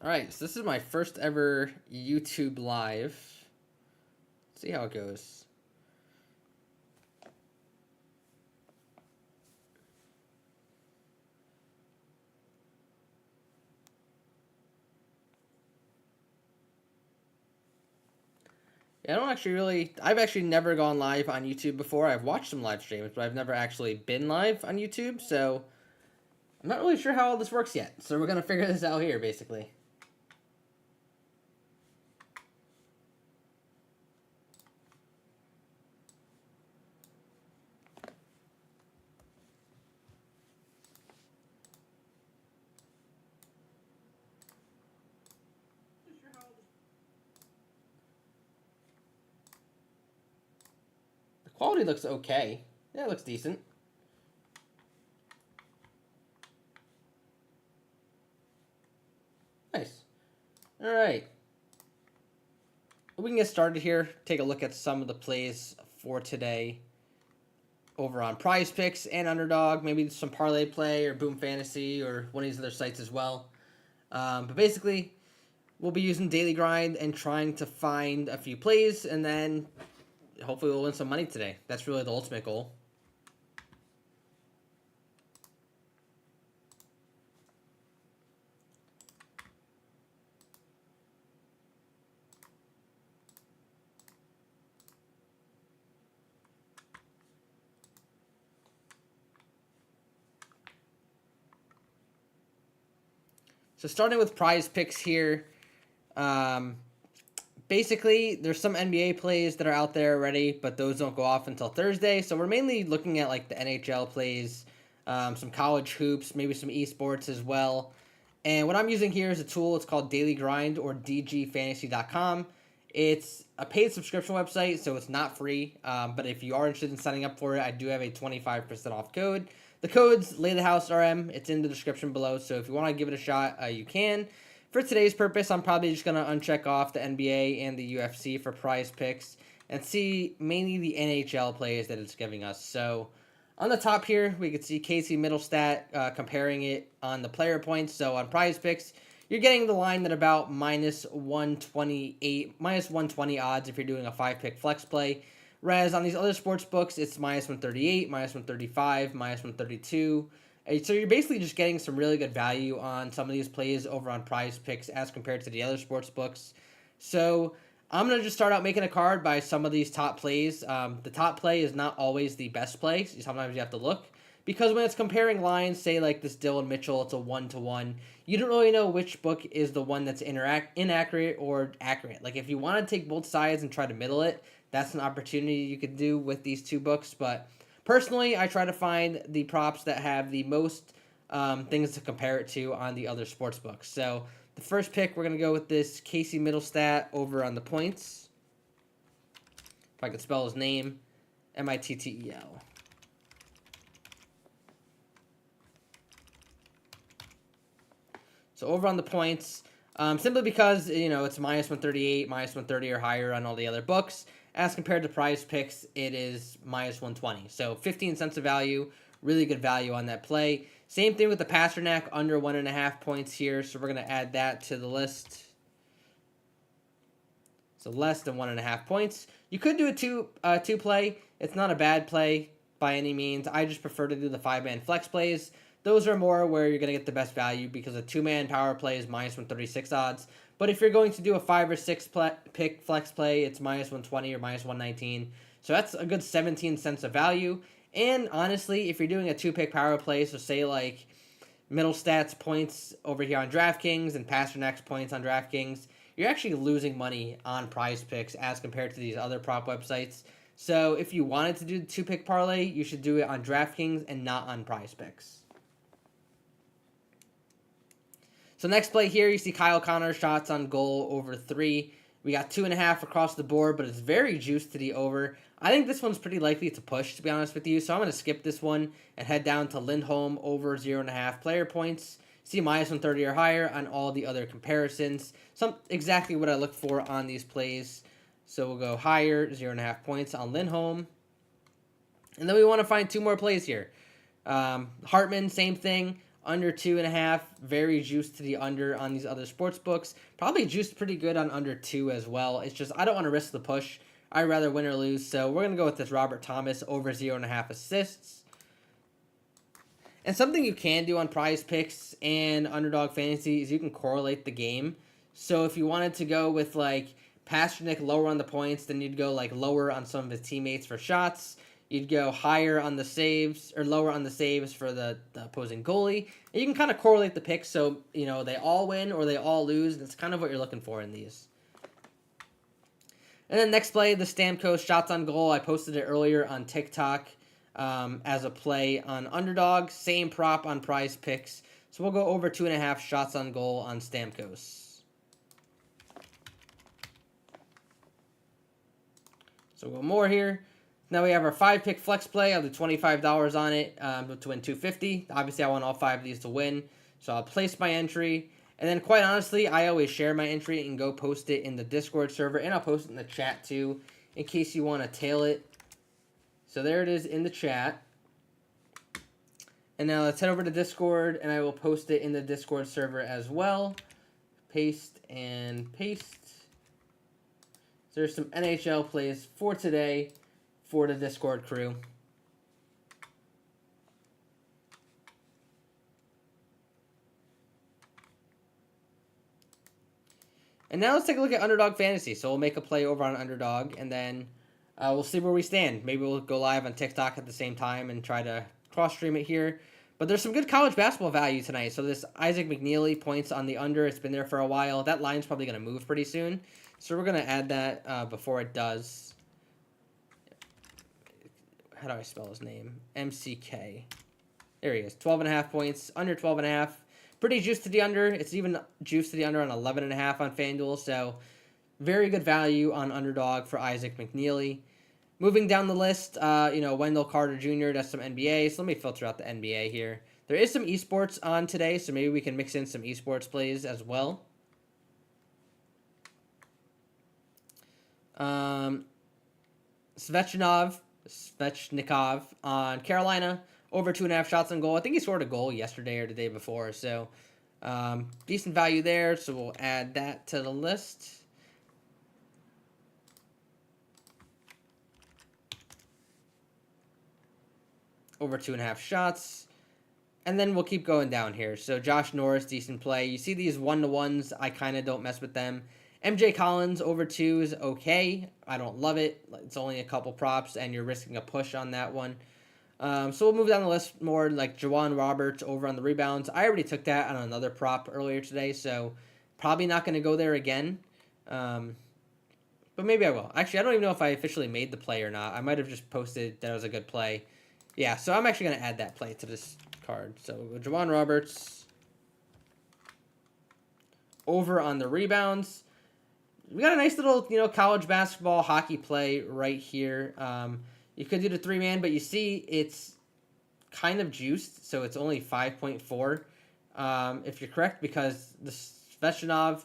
Alright, so this is my first ever YouTube live. Let's see how it goes. Yeah, I've actually never gone live on YouTube before. I've watched some live streams, but I've never actually been live on YouTube, so I'm not really sure how all this works yet. So we're going to figure this out here, basically. The quality looks okay. Yeah, it looks decent. Nice. Alright. We can get started here. Take a look at some of the plays for today over on PrizePicks and Underdog. Maybe some parlay play or Boom Fantasy or one of these other sites as well. But basically, we'll be using Daily Grind and trying to find a few plays, and then hopefully we'll win some money today. That's really the ultimate goal. So starting with PrizePicks here, basically there's some NBA plays that are out there already, but those don't go off until Thursday. So we're mainly looking at like the NHL plays, some college hoops, maybe some esports as well. And what I'm using here is a tool. It's called Daily Grind or dgfantasy.com. It's a paid subscription website, so it's not free. But if you are interested in signing up for it, I do have a 25% off code. The code's Lay the House RM. It's in the description below, so if you want to give it a shot, you can. For today's purpose, I'm probably just going to uncheck off the NBA and the UFC for PrizePicks and see mainly the NHL plays that it's giving us. So on the top here, we can see Casey Middlestat comparing it on the player points. So on PrizePicks, you're getting the line at about minus 120 odds if you're doing a 5-pick flex play. Whereas on these other sports books, it's minus 138, minus 135, minus 132. So you're basically just getting some really good value on some of these plays over on PrizePicks as compared to the other sports books. So I'm going to just start out making a card by some of these top plays. The top play is not always the best play. Sometimes you have to look. Because when it's comparing lines, say like this Dylan Mitchell, it's a 1-to-1. You don't really know which book is the one that's inaccurate or accurate. Like if you want to take both sides and try to middle it, that's an opportunity you could do with these two books. But personally, I try to find the props that have the most things to compare it to on the other sports books. So the first pick, we're going to go with this Casey Middlestat over on the points. If I could spell his name, Mittel. So over on the points, simply because, it's minus 138, minus 130 or higher on all the other books. As compared to PrizePicks, it is minus 120. So 15 cents of value, really good value on that play. Same thing with the Pasternak, under 1.5 points here. So we're going to add that to the list. So less than 1.5 points. You could do a two play. It's not a bad play by any means. I just prefer to do the 5-man flex plays. Those are more where you're going to get the best value because a 2-man power play is minus 136 odds. But if you're going to do a 5 or 6 pick flex play, it's minus 120 or minus 119. So that's a good 17 cents of value. And honestly, if you're doing a 2-pick power play, so say like Middlestat's points over here on DraftKings and Pasternak's points on DraftKings, you're actually losing money on PrizePicks as compared to these other prop websites. So if you wanted to do the 2-pick parlay, you should do it on DraftKings and not on PrizePicks. So next play here, you see Kyle Connor shots on goal over 3. We got 2.5 across the board, but it's very juiced to the over. I think this one's pretty likely to push, to be honest with you. So I'm going to skip this one and head down to Lindholm over 0.5 player points. See minus 130 or higher on all the other comparisons. Exactly what I look for on these plays. So we'll go higher, 0.5 points on Lindholm. And then we want to find 2 more plays here. Hartman, same thing. Under 2.5, very juiced to the under on these other sports books. Probably juiced pretty good on under 2 as well. It's just I don't want to risk the push. I'd rather win or lose. So we're going to go with this Robert Thomas over 0.5 assists. And something you can do on Prize Picks and Underdog Fantasy is you can correlate the game. So if you wanted to go with like Pasternak lower on the points, then you'd go like lower on some of his teammates for shots. You'd go higher on the saves or lower on the saves for the opposing goalie. And you can kind of correlate the picks so, they all win or they all lose. That's kind of what you're looking for in these. And then next play, the Stamkos shots on goal. I posted it earlier on TikTok as a play on Underdog. Same prop on Prize Picks. So we'll go over 2.5 shots on goal on Stamkos. So we'll go more here. Now we have our 5-pick flex play. I'll do $25 on it to win $250. Obviously, I want all 5 of these to win. So I'll place my entry. And then, quite honestly, I always share my entry and go post it in the Discord server. And I'll post it in the chat, too, in case you want to tail it. So there it is in the chat. And now let's head over to Discord, and I will post it in the Discord server as well. Paste and paste. So there's some NHL plays for today for the Discord crew. And now let's take a look at Underdog Fantasy. So we'll make a play over on Underdog, and then we'll see where we stand. Maybe we'll go live on TikTok at the same time and try to cross-stream it here. But there's some good college basketball value tonight. So this Isaac McNeely points on the under. It's been there for a while. That line's probably going to move pretty soon. So we're going to add that before it does. How do I spell his name? MCK. There he is. 12.5 points. Under 12.5. Pretty juiced to the under. It's even juiced to the under on 11.5 on FanDuel. So very good value on Underdog for Isaac McNeely. Moving down the list, Wendell Carter Jr. That's some NBA. So let me filter out the NBA here. There is some esports on today, so maybe we can mix in some esports plays as well. Svechnikov on Carolina, over 2.5 shots on goal. I think he scored a goal yesterday or the day before, so decent value there. So we'll add that to the list. Over 2.5 shots. And then we'll keep going down here. So Josh Norris, decent play. You see these 1-to-1s, I kind of don't mess with them. MJ Collins over 2 is okay. I don't love it. It's only a couple props, and you're risking a push on that one. So we'll move down the list more, like Juwan Roberts over on the rebounds. I already took that on another prop earlier today, so probably not going to go there again. But maybe I will. Actually, I don't even know if I officially made the play or not. I might have just posted that it was a good play. Yeah, so I'm actually going to add that play to this card. So we'll go Juwan Roberts over on the rebounds. We got a nice little, college basketball hockey play right here. You could do the 3-man, but you see it's kind of juiced, so it's only 5.4. If you're correct, because the Svechnikov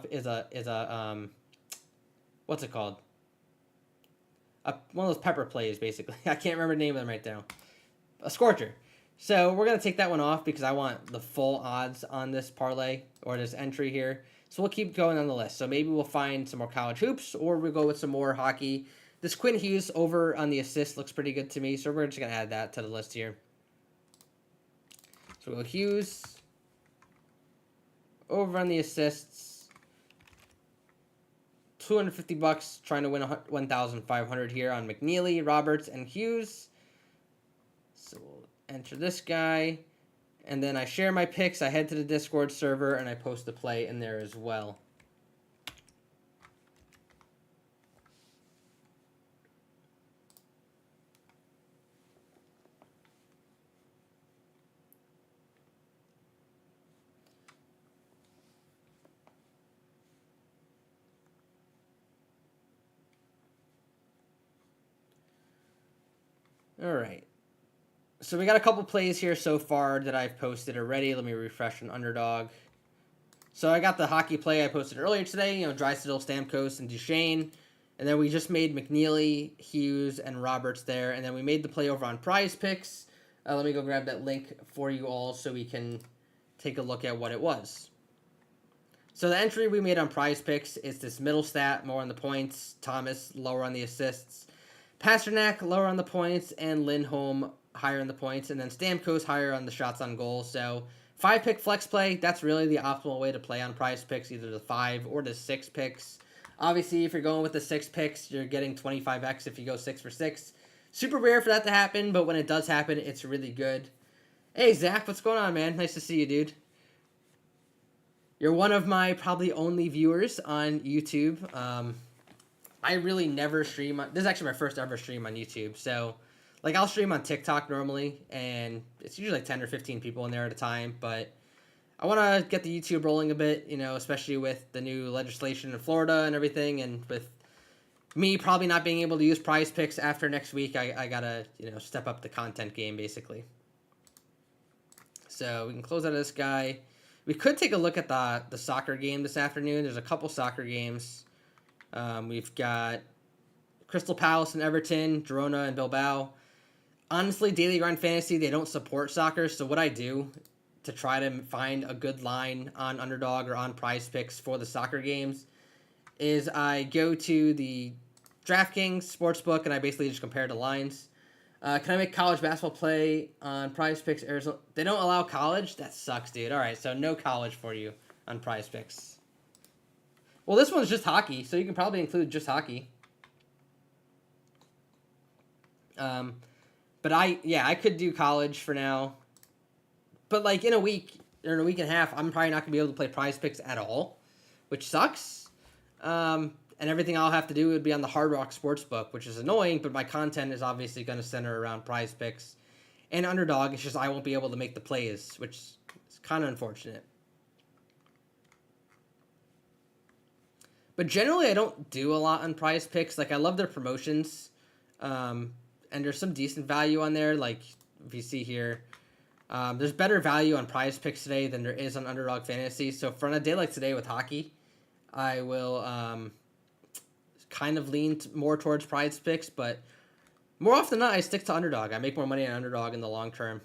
is a what's it called? One of those pepper plays, basically. I can't remember the name of them right now. A scorcher. So we're gonna take that one off because I want the full odds on this parlay or this entry here. So we'll keep going on the list. So maybe we'll find some more college hoops, or we'll go with some more hockey. This Quinn Hughes over on the assist looks pretty good to me, so we're just going to add that to the list here. So we'll go Hughes over on the assists. $250, trying to win 1,500 here on McNeely, Roberts, and Hughes. So we'll enter this guy. And then I share my picks, I head to the Discord server, and I post the play in there as well. All right. So we got a couple plays here so far that I've posted already. Let me refresh an Underdog. So I got the hockey play I posted earlier today. Drysdale, Stamkos, and Duchesne. And then we just made McNeely, Hughes, and Roberts there. And then we made the play over on Prize Picks. Let me go grab that link for you all so we can take a look at what it was. So the entry we made on Prize Picks is this middle stat, more on the points. Thomas, lower on the assists. Pasternak, lower on the points. And Lindholm, higher on the points. And then Stamkos, higher on the shots on goal. So 5-pick flex play, that's really the optimal way to play on Prize Picks, either the 5 or the 6 picks. Obviously, if you're going with the 6 picks, you're getting 25x if you go 6 for 6. Super rare for that to happen, but when it does happen, it's really good. Hey, Zach, what's going on, man? Nice to see you, dude. You're one of my probably only viewers on YouTube. I really never stream. This is actually my first ever stream on YouTube. So, like, I'll stream on TikTok normally, and it's usually like 10 or 15 people in there at a time. But I want to get the YouTube rolling a bit, especially with the new legislation in Florida and everything, and with me probably not being able to use Prize Picks after next week. I gotta, step up the content game, basically. So we can close out of this guy. We could take a look at the soccer game this afternoon. There's a couple soccer games. We've got Crystal Palace and Everton, Girona and Bilbao. Honestly, Daily Grind Fantasy, they don't support soccer, so what I do to try to find a good line on Underdog or on Prize Picks for the soccer games is I go to the DraftKings Sportsbook and I basically just compare the lines. Can I make college basketball play on Prize Picks Arizona? They don't allow college? That sucks, dude. All right, so no college for you on Prize Picks. Well, this one's just hockey, so you can probably include just hockey. But I could do college for now. But like in a week or in a week and a half, I'm probably not gonna be able to play Prize Picks at all, which sucks. And everything I'll have to do would be on the Hard Rock Sportsbook, which is annoying, but my content is obviously going to center around Prize Picks and Underdog. It's just I won't be able to make the plays, which is kind of unfortunate. But generally, I don't do a lot on Prize Picks. Like, I love their promotions, and there's some decent value on there. Like, if you see here, there's better value on Prize Picks today than there is on Underdog Fantasy. So for a day like today with hockey, I will kind of lean more towards Prize Picks, but more often than not, I stick to Underdog. I make more money on Underdog in the long term.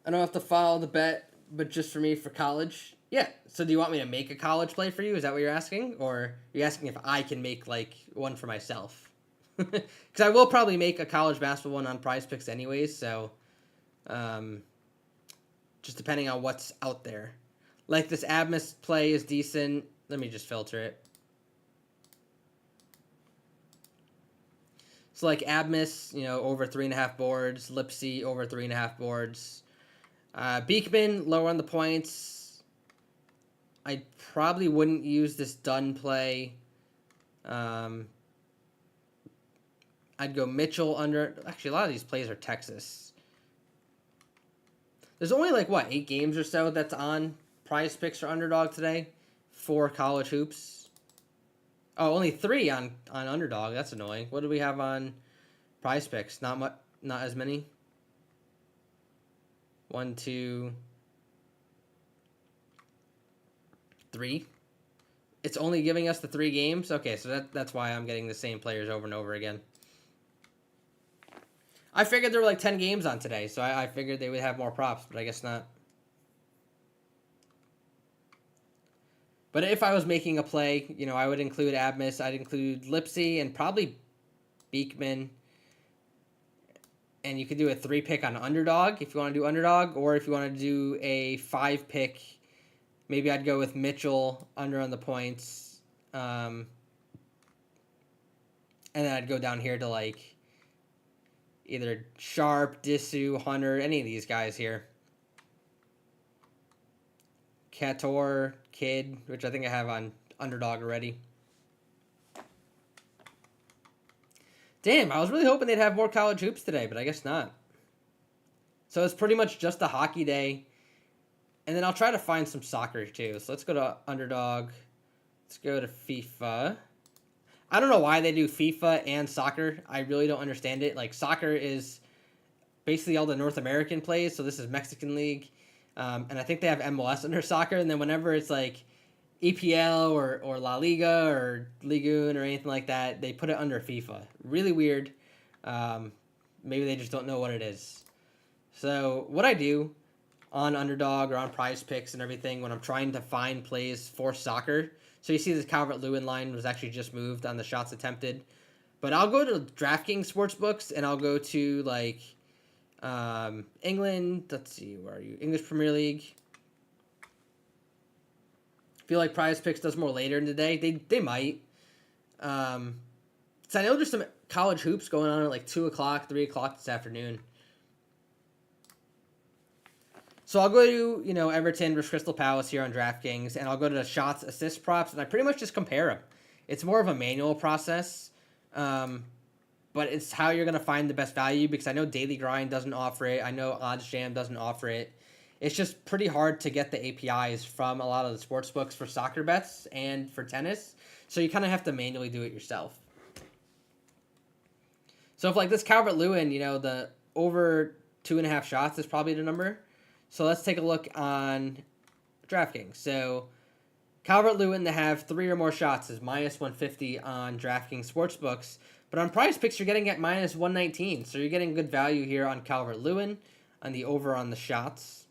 I don't have to follow the bet, but just for me for college. Yeah. So do you want me to make a college play for you? Is that what you're asking? Or are you asking if I can make like one for myself? Because I will probably make a college basketball one on Prize Picks anyways. So just depending on what's out there. Like this Abmas play is decent. Let me just filter it. So like Abmas, over 3.5 boards. Lipsy, over 3.5 boards. Beekman, lower on the points. I probably wouldn't use this Dunn play. I'd go Mitchell under. Actually, a lot of these plays are Texas. There's only 8 games or so that's on Prize Picks or Underdog today for college hoops. Oh, only 3 on Underdog. That's annoying. What do we have on Prize Picks? Not as many. 1, 2, 3. It's only giving us the 3 games? Okay, so that's why I'm getting the same players over and over again. I figured there were 10 games on today, so I figured they would have more props, but I guess not. But if I was making a play, I would include Abmas, I'd include Lipsy, and probably Beekman. And you could do a 3-pick on Underdog if you want to do Underdog, or if you want to do a 5-pick, maybe I'd go with Mitchell under on the points. And then I'd go down here to either Sharp, Disu, Hunter, any of these guys here. Kator, Kid, which I think I have on Underdog already. Damn, I was really hoping they'd have more college hoops today, but I guess not. So it's pretty much just a hockey day. And then I'll try to find some soccer too. So let's go to Underdog. Let's go to FIFA. I don't know why they do FIFA and soccer. I really don't understand it. Soccer is basically all the North American plays. So this is Mexican League. And I think they have MLS under soccer. And then whenever it's EPL or La Liga or Ligue 1 or anything like that, they put it under FIFA. Really weird. maybe they just don't know what it is. So what I do on Underdog or on PrizePicks and everything when I'm trying to find plays for soccer. So you see this Calvert-Lewin line was actually just moved on the shots attempted. But I'll go to DraftKings sportsbooks and I'll go to like England. Let's see, where are you? English Premier League. I feel like PrizePicks does more later in the day. They might. So I know there's some college hoops going on at like 2 o'clock, 3 o'clock this afternoon. So I'll go to, Everton versus Crystal Palace here on DraftKings, and I'll go to the shots, assist props, and I pretty much just compare them. It's more of a manual process, but it's how you're going to find the best value because I know Daily Grind doesn't offer it. I know OddsJam doesn't offer it. It's just pretty hard to get the APIs from a lot of the sports books for soccer bets and for tennis, so you kind of have to manually do it yourself. So if like this Calvert-Lewin, the over 2.5 shots is probably the number. So let's take a look on DraftKings. So Calvert-Lewin to have 3 or more shots is minus 150 on DraftKings Sportsbooks. But on PrizePicks, you're getting at minus 119. So you're getting good value here on Calvert-Lewin on the over on the shots.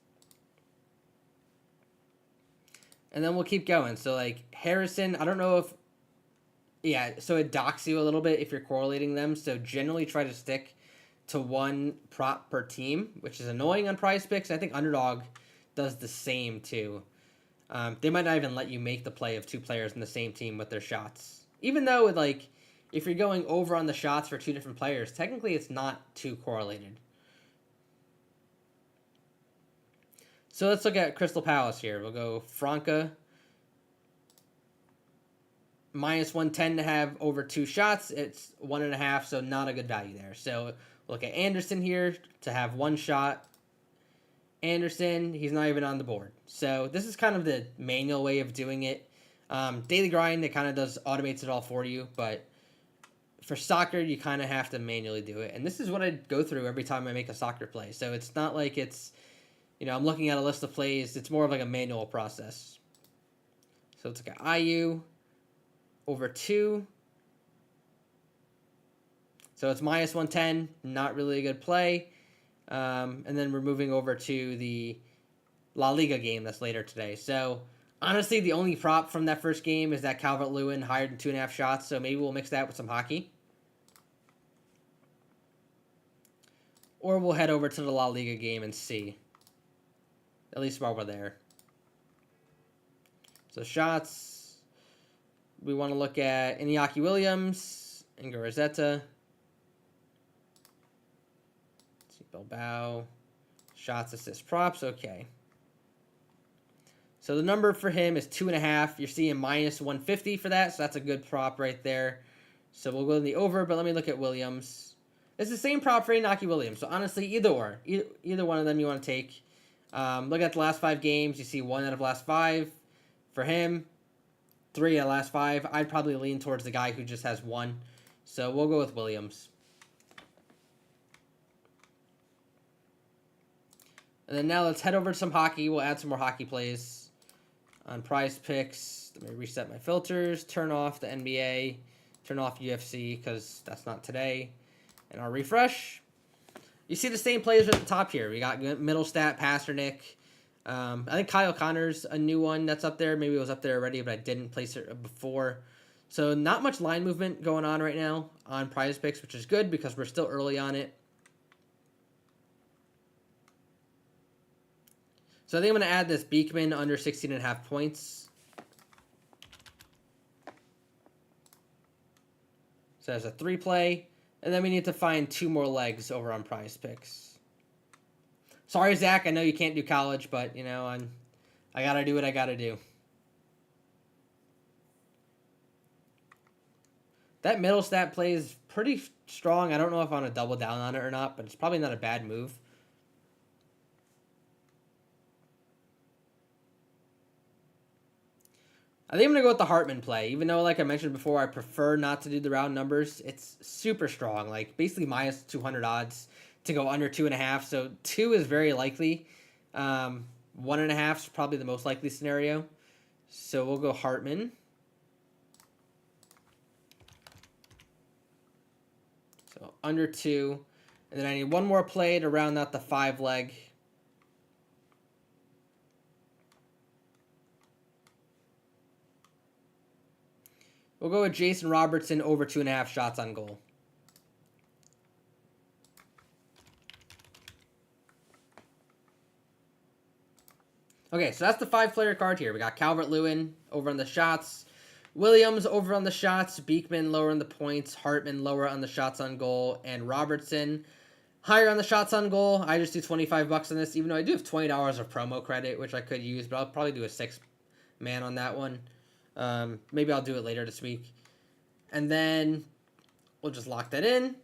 And then we'll keep going. So like Harrison, I don't know if... Yeah, so it docks you a little bit if you're correlating them. So generally try to stick to one prop per team, which is annoying on PrizePicks. I think Underdog does the same too. They might not even let you make the play of 2 players in the same team with their shots. Even though if you're going over on the shots for 2 different players, technically it's not too correlated. So let's look at Crystal Palace here. We'll go Franca. Minus 110 to have over 2 shots. It's 1.5, so not a good value there. So look at Anderson here to have 1 shot. Anderson, he's not even on the board. So this is kind of the manual way of doing it. Daily Grind, it kind of automates it all for you. But for soccer, you kind of have to manually do it. And this is what I go through every time I make a soccer play. So it's not like it's, I'm looking at a list of plays. It's more of like a manual process. So let's look at IU over 2. So it's minus 110, not really a good play. And then we're moving over to the La Liga game that's later today. So honestly, the only prop from that first game is that Calvert-Lewin higher than 2.5 shots. So maybe we'll mix that with some hockey. Or we'll head over to the La Liga game and see. At least while we're there. So shots. We want to look at Iñaki Williams, Inga Rosetta. Bilbao. Shots, assists, props. Okay. So the number for him is 2.5. You're seeing minus 150 for that, so that's a good prop right there. So we'll go in the over, but let me look at Williams. It's the same prop for Iñaki Williams. So honestly, either one of them you want to take. Look at the last 5 games. You see 1 out of last 5 for him. 3 out of last 5. I'd probably lean towards the guy who just has 1. So we'll go with Williams. And then now let's head over to some hockey. We'll add some more hockey plays on PrizePicks. Let me reset my filters. Turn off the NBA. Turn off UFC because that's not today. And I'll refresh. You see the same players at the top here. We got Middlestat, Pasternak. I think Kyle Connor's a new one that's up there. Maybe it was up there already, but I didn't place it before. So not much line movement going on right now on PrizePicks, which is good because we're still early on it. So I think I'm going to add this Beekman under 16.5 points. So there's a 3 play. And then we need to find 2 more legs over on PrizePicks. Sorry, Zach. I know you can't do college, but, I got to do what I got to do. That Middlestat play is pretty strong. I don't know if I want to double down on it or not, but it's probably not a bad move. I think I'm going to go with the Hartman play. Even though, like I mentioned before, I prefer not to do the round numbers. It's super strong. Like, basically minus 200 odds to go under 2.5. So 2 is very likely. 1.5 is probably the most likely scenario. So we'll go Hartman. So under 2. And then I need one more play to round out the 5 leg. We'll go with Jason Robertson over 2.5 shots on goal. Okay, so that's the 5-player card here. We got Calvert-Lewin over on the shots, Williams over on the shots, Beekman lower on the points, Hartman lower on the shots on goal, and Robertson higher on the shots on goal. I just do $25 on this, even though I do have $20 of promo credit, which I could use, but I'll probably do a 6-man on that one. Maybe I'll do it later this week. And then we'll just lock that in.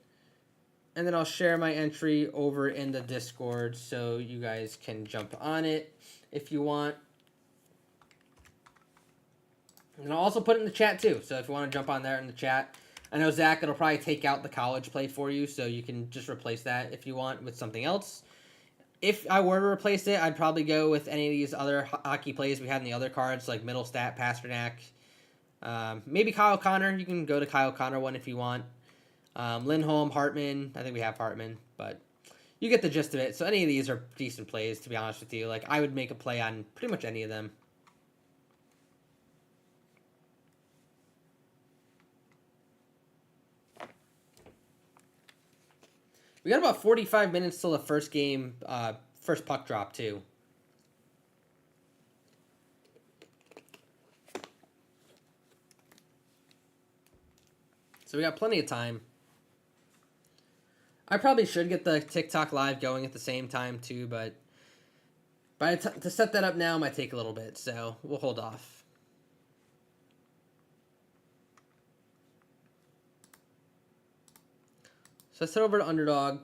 And then I'll share my entry over in the Discord so you guys can jump on it if you want. And I'll also put it in the chat too. So if you want to jump on there in the chat. I know, Zach, it'll probably take out the college play for you, so you can just replace that if you want with something else. If I were to replace it, I'd probably go with any of these other hockey plays we had in the other cards, like Middlestat, Pasternak. Maybe Kyle Connor. You can go to Kyle Connor one if you want. Lindholm, Hartman. I think we have Hartman, but you get the gist of it. So any of these are decent plays, to be honest with you. Like, I would make a play on pretty much any of them. We got about 45 minutes till the first game, first puck drop, too. So we got plenty of time. I probably should get the TikTok live going at the same time, too, but to set that up now might take a little bit, so we'll hold off. So let's head over to Underdog.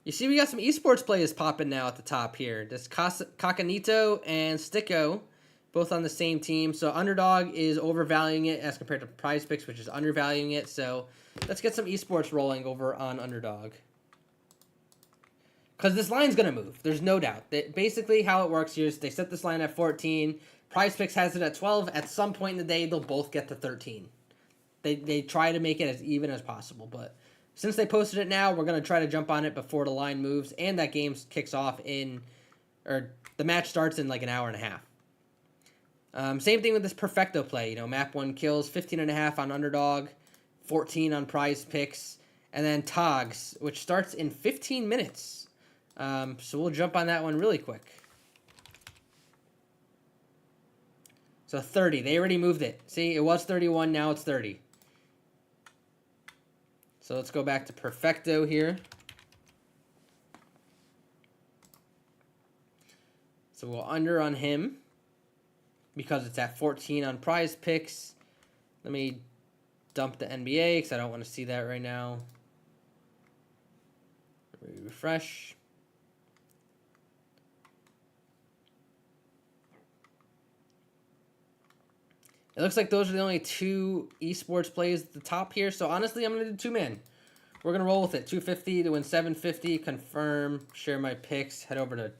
You see we got some esports players popping now at the top here. This Cacanito and Sticko, both on the same team. So Underdog is overvaluing it as compared to PrizePicks, which is undervaluing it. So let's get some esports rolling over on Underdog. Because this line's going to move. There's no doubt. Basically, how it works here is they set this line at 14. PrizePicks has it at 12. At some point in the day, they'll both get to 13. They try to make it as even as possible, but since they posted it now, we're going to try to jump on it before the line moves, and that game kicks off or the match starts in like an hour and a half. Same thing with this Perfecto play. You know, map 1 kills, 15.5 on Underdog, 14 on PrizePicks, and then Togs, which starts in 15 minutes. So we'll jump on that one really quick. So 30. They already moved it. See, it was 31. Now it's 30. So let's go back to Perfecto here. So we'll under on him because it's at 14 on PrizePicks. Let me dump the NBA because I don't want to see that right now. Refresh. It looks like those are the only 2 esports plays at the top here. So honestly, I'm going to do 2-man. We're going to roll with it. 250 to win 750. Confirm. Share my picks. Head over to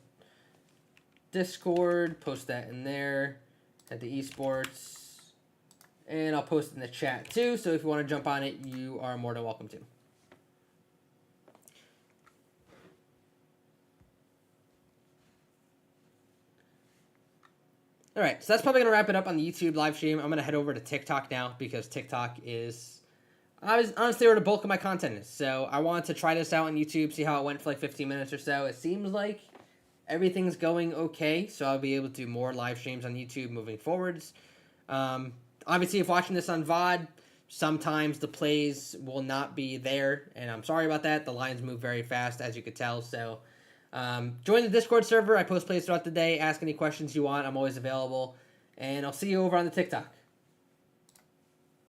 Discord. Post that in there. Head to esports. And I'll post it in the chat too. So if you want to jump on it, you are more than welcome to. All right, so that's probably going to wrap it up on the YouTube live stream. I'm going to head over to TikTok now because TikTok is honestly where the bulk of my content is. So I wanted to try this out on YouTube, see how it went for like 15 minutes or so. It seems like everything's going okay, so I'll be able to do more live streams on YouTube moving forwards. Obviously, if watching this on VOD, sometimes the plays will not be there, and I'm sorry about that. The lines move very fast, as you could tell, so... join the Discord server. I post plays throughout the day. Ask any questions you want. I'm always available. And I'll see you over on the TikTok.